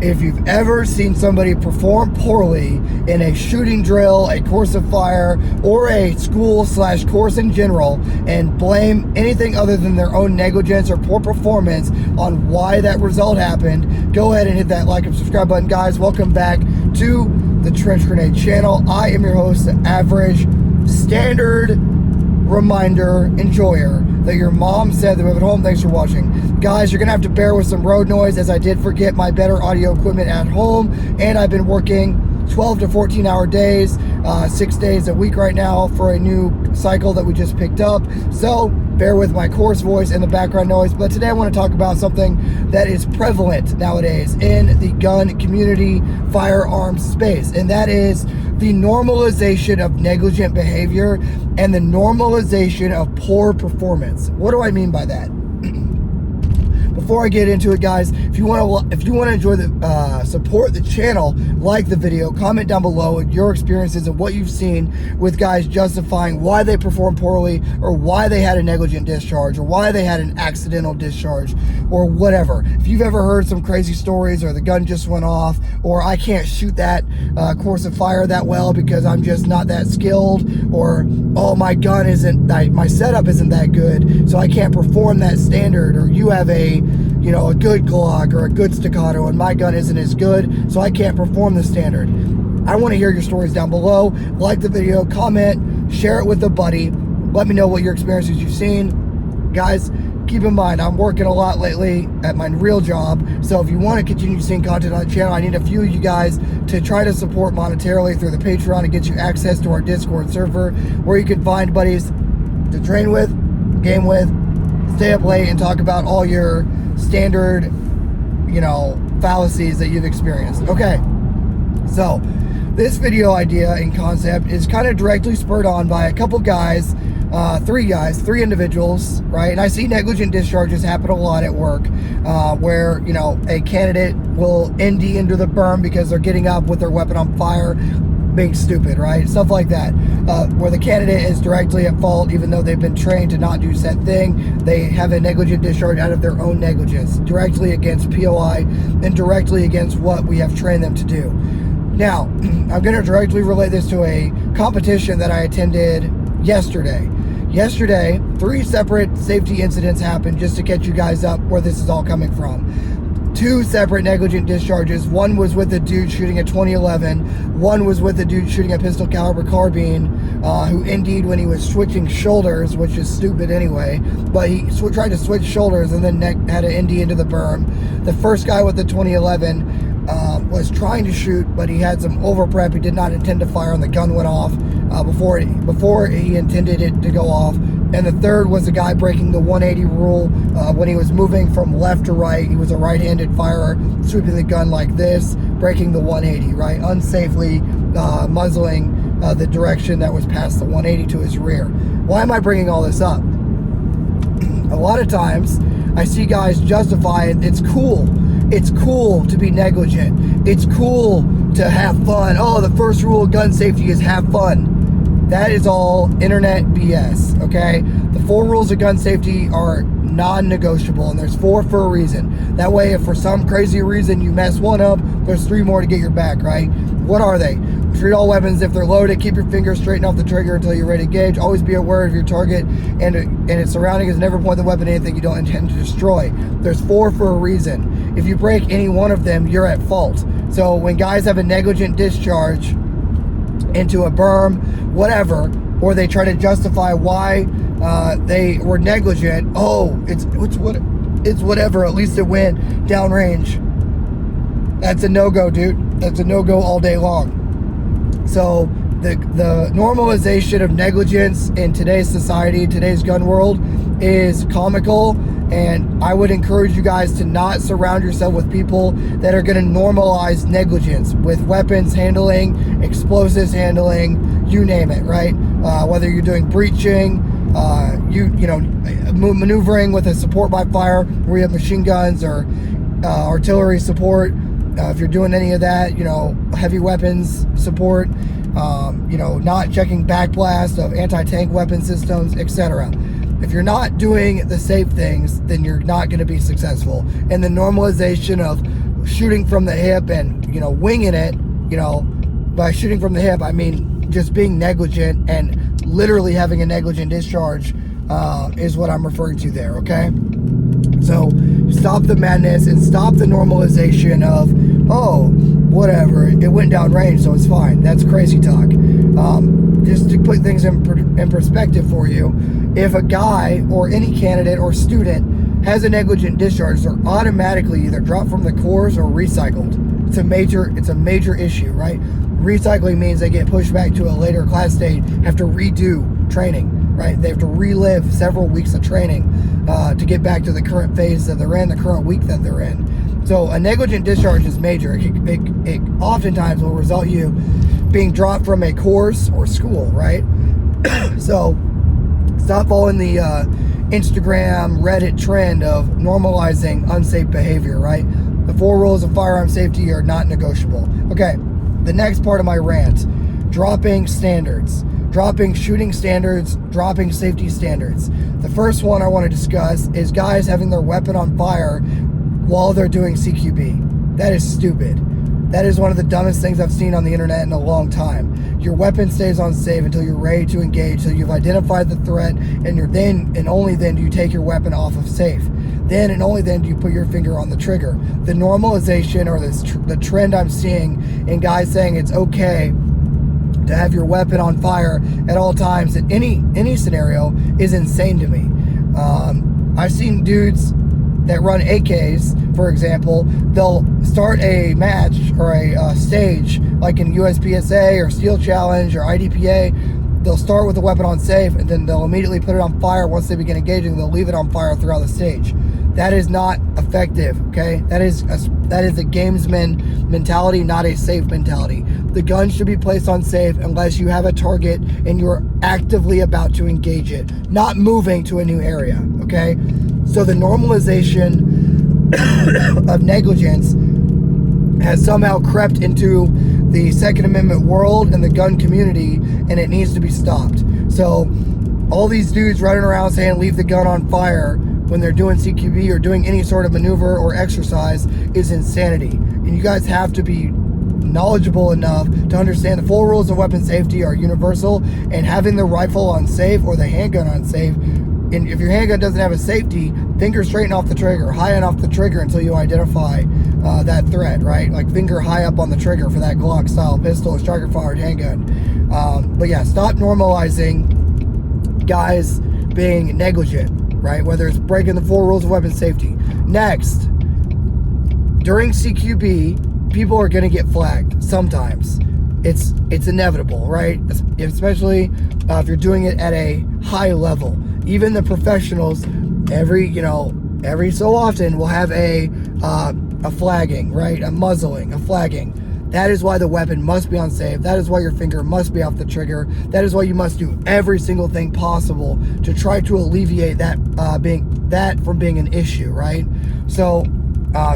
if you've ever seen somebody perform poorly in a shooting drill, a course of fire, or a school/course in general, and blame anything other than their own negligence or poor performance on why that result happened, go ahead and hit that like and subscribe button. Guys, welcome back to the Trench Grenade channel. I am your host, the average, standard reminder enjoyer that your mom said that we have at home. Thanks for watching. Guys, you're gonna have to bear with some road noise, as I did forget my better audio equipment at home, and I've been working 12 to 14 hour days, 6 days a week right now for a new cycle that we just picked up. So bear with my coarse voice and the background noise. But today I want to talk about something that is prevalent nowadays in the gun community, firearms space, and that is the normalization of negligent behavior and the normalization of poor performance. What do I mean by that? Before I get into it, guys, if you want to enjoy the support the channel, like the video, comment down below your experiences and what you've seen with guys justifying why they performed poorly, or why they had a negligent discharge, or why they had an accidental discharge, or whatever. If you've ever heard some crazy stories, or the gun just went off, or I can't shoot that course of fire that well because I'm just not that skilled, or oh, my gun isn't, my setup isn't that good, so I can't perform that standard, or you have a good Glock or a good staccato and my gun isn't as good, so I can't perform the standard. I want to hear your stories down below. Like the video, comment, share it with a buddy. Let me know what your experiences you've seen. Guys, keep in mind, I'm working a lot lately at my real job, so if you want to continue seeing content on the channel, I need a few of you guys to try to support monetarily through the Patreon and get you access to our Discord server, where you can find buddies to train with, game with, stay up late, and talk about all your standard, fallacies that you've experienced. Okay, so this video idea and concept is kind of directly spurred on by a couple guys, three individuals, right? And I see negligent discharges happen a lot at work, where, a candidate will ND into the berm because they're getting up with their weapon on fire, being stupid, right? Stuff like that, where the candidate is directly at fault, even though they've been trained to not do said thing. They have a negligent discharge out of their own negligence, directly against POI and directly against what we have trained them to do. Now, I'm going to directly relate this to a competition that I attended yesterday. Yesterday, 3 separate safety incidents happened, just to catch you guys up where this is all coming from. 2 separate negligent discharges. One was with a dude shooting a 2011. One was with a dude shooting a pistol caliber carbine, who ND'd when he was switching shoulders, which is stupid anyway. But he tried to switch shoulders and then had an ND into the berm. The first guy with the 2011 was trying to shoot, but he had some over prep. He did not intend to fire, and the gun went off before he intended it to go off. And the third was a guy breaking the 180 rule when he was moving from left to right. He was a right-handed firer, sweeping the gun like this, breaking the 180, right? Unsafely muzzling the direction that was past the 180 to his rear. Why am I bringing all this up? A lot of times I see guys justify it. It's cool. It's cool to be negligent. It's cool to have fun. Oh, the first rule of gun safety is have fun. That is all internet BS, okay? The 4 rules of gun safety are non-negotiable, and there's 4 for a reason. That way, if for some crazy reason you mess one up, there's 3 more to get your back, right? What are they? Treat all weapons if they're loaded. Keep your fingers straightened off the trigger until you're ready to engage. Always be aware of your target and its surroundings. Never point the weapon at anything you don't intend to destroy. There's 4 for a reason. If you break any one of them, you're at fault. So when guys have a negligent discharge into a berm, whatever, or they try to justify why they were negligent, oh, it's whatever, at least it went downrange. That's a no-go, dude. That's a no-go all day long. So the normalization of negligence in today's society, today's gun world, is comical, and I would encourage you guys to not surround yourself with people that are going to normalize negligence with weapons handling, explosives handling, you name it, right? Whether you're doing breaching, maneuvering with a support by fire where you have machine guns, or artillery support, if you're doing any of that, heavy weapons support, not checking backblast of anti-tank weapon systems, etc. If you're not doing the safe things, then you're not going to be successful. And the normalization of shooting from the hip and, winging it. By shooting from the hip, I mean just being negligent and literally having a negligent discharge is what I'm referring to there, okay? So stop the madness and stop the normalization of, oh, whatever, it went down range, so it's fine. That's crazy talk. Just to put things in perspective for you, if a guy or any candidate or student has a negligent discharge, they're automatically either dropped from the course or recycled. It's a major issue, right? Recycling means they get pushed back to a later class state, have to redo training, right? They have to relive several weeks of training to get back to the current phase that they're in, the current week that they're in. So a negligent discharge is major. It oftentimes will result you being dropped from a course or school, right? So stop following the Instagram, Reddit trend of normalizing unsafe behavior, right? The 4 rules of firearm safety are not negotiable. Okay, the next part of my rant, dropping standards, dropping shooting standards, dropping safety standards. The first one I want to discuss is guys having their weapon on fire while they're doing CQB. That is stupid. That is one of the dumbest things I've seen on the internet in a long time. Your weapon stays on safe until you're ready to engage, so you've identified the threat, and only then do you take your weapon off of safe. Then and only then do you put your finger on the trigger. The normalization or the trend I'm seeing in guys saying it's okay to have your weapon on fire at all times in any scenario is insane to me. I've seen dudes that run AKs, for example, they'll start a match or a stage like in USPSA or Steel Challenge or IDPA. They'll start with the weapon on safe and then they'll immediately put it on fire once they begin engaging. They'll leave it on fire throughout the stage. That is not effective, okay? That is a gamesman mentality, not a safe mentality. The gun should be placed on safe unless you have a target and you're actively about to engage it, not moving to a new area, okay? So the normalization of negligence has somehow crept into the Second Amendment world and the gun community, and it needs to be stopped. So all these dudes running around saying leave the gun on fire when they're doing CQB or doing any sort of maneuver or exercise is insanity. And you guys have to be knowledgeable enough to understand the 4 rules of weapon safety are universal, and having the rifle on safe or the handgun on safe. And if your handgun doesn't have a safety, finger straight off the trigger, high enough the trigger until you identify that threat, right? Like finger high up on the trigger for that Glock style pistol or striker fired handgun. But yeah, stop normalizing guys being negligent, right? Whether it's breaking the 4 rules of weapon safety. Next, during CQB, people are going to get flagged sometimes. It's inevitable, right? Especially if you're doing it at a high level. Even the professionals, every so often will have a flagging, right? A muzzling, a flagging. That is why the weapon must be on safe. That is why your finger must be off the trigger. That is why you must do every single thing possible to try to alleviate that from being an issue, right? So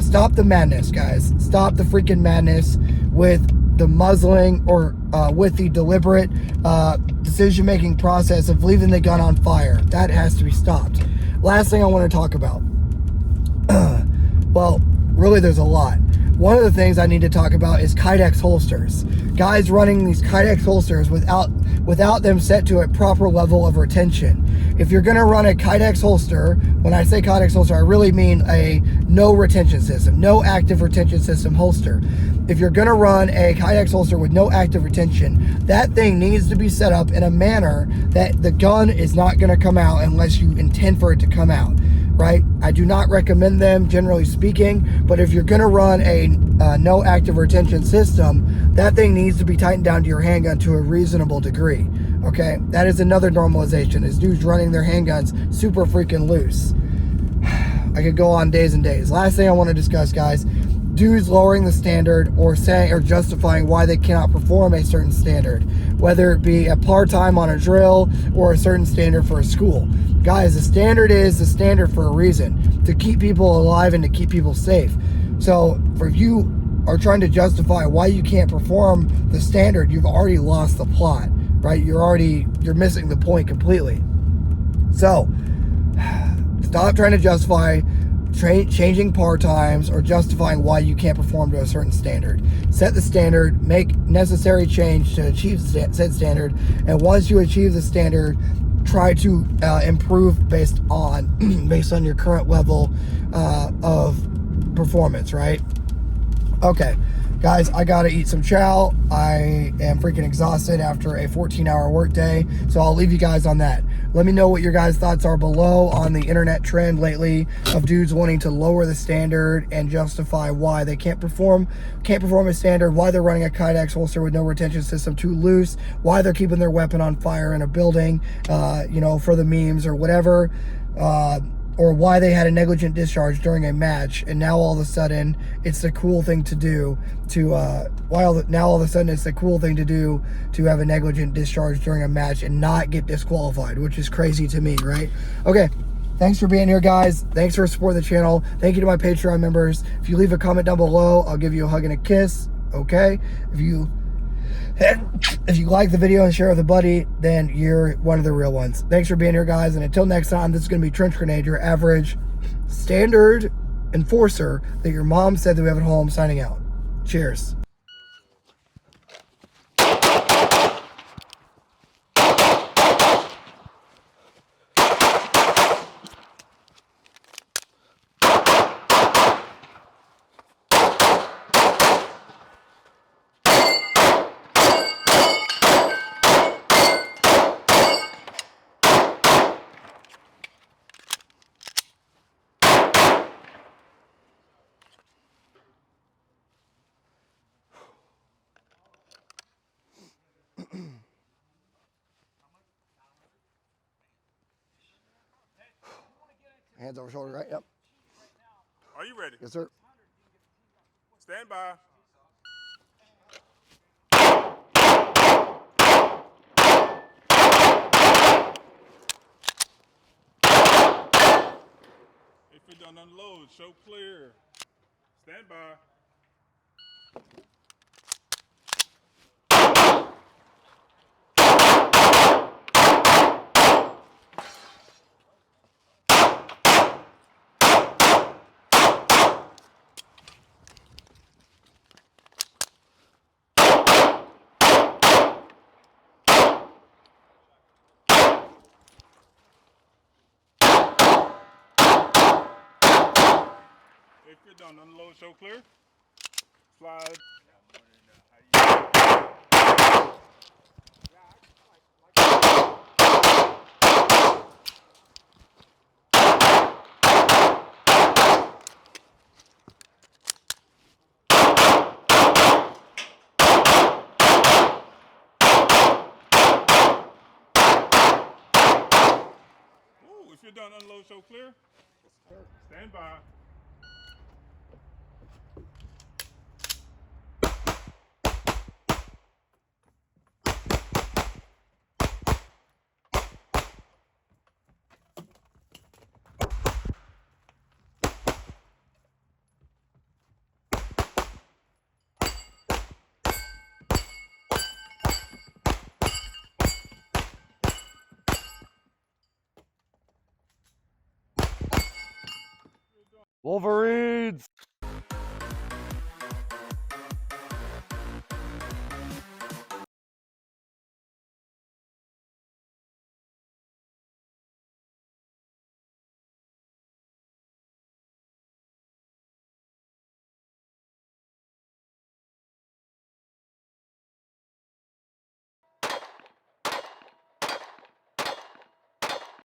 stop the madness, guys. Stop the freaking madness with the muzzling or with the deliberate decision-making process of leaving the gun on fire. That has to be stopped. Last thing I want to talk about. Well, really there's a lot. One of the things I need to talk about is Kydex holsters. Guys running these Kydex holsters without them set to a proper level of retention. If you're gonna run a Kydex holster, when I say Kydex holster, I really mean a no retention system, no active retention system holster. If you're gonna run a Kydex holster with no active retention, that thing needs to be set up in a manner that the gun is not gonna come out unless you intend for it to come out. Right? I do not recommend them, generally speaking, but if you're going to run a no active retention system, that thing needs to be tightened down to your handgun to a reasonable degree. Okay? That is another normalization, is dudes running their handguns super freaking loose. I could go on days and days. Last thing I want to discuss, guys, dudes lowering the standard or saying or justifying why they cannot perform a certain standard, whether it be a part-time on a drill or a certain standard for a school. Guys, the standard is the standard for a reason, to keep people alive and to keep people safe. So if you are trying to justify why you can't perform the standard, you've already lost the plot, right? You're missing the point completely. So stop trying to justify changing par times, or justifying why you can't perform to a certain standard. Set the standard, make necessary change to achieve said standard, and once you achieve the standard, try to improve based on your current level of performance, right? Okay, guys, I gotta eat some chow. I am freaking exhausted after a 14-hour workday, so I'll leave you guys on that. Let me know what your guys' thoughts are below on the internet trend lately of dudes wanting to lower the standard and justify why they can't perform a standard, why they're running a Kydex holster with no retention system too loose, why they're keeping their weapon on fire in a building, for the memes or whatever. Or why they had a negligent discharge during a match, and now all of a sudden it's the cool thing to do to have a negligent discharge during a match and not get disqualified, which is crazy to me, right? Okay, thanks for being here, guys. Thanks for supporting the channel. Thank you to my Patreon members. If you leave a comment down below, I'll give you a hug and a kiss. Okay, if you like the video and share with a buddy, then you're one of the real ones. Thanks for being here, guys. And until next time, this is going to be Trench Grenade, your average standard enforcer that your mom said that we have at home, signing out. Cheers. Hands over shoulder, right? Yep. Are you ready? Yes, sir. Stand by. If it don't unload, show clear. Stand by. If it don't unload, show clear. Slide. Ooh, if you're done, unload, show clear. Stand by. Wolverine.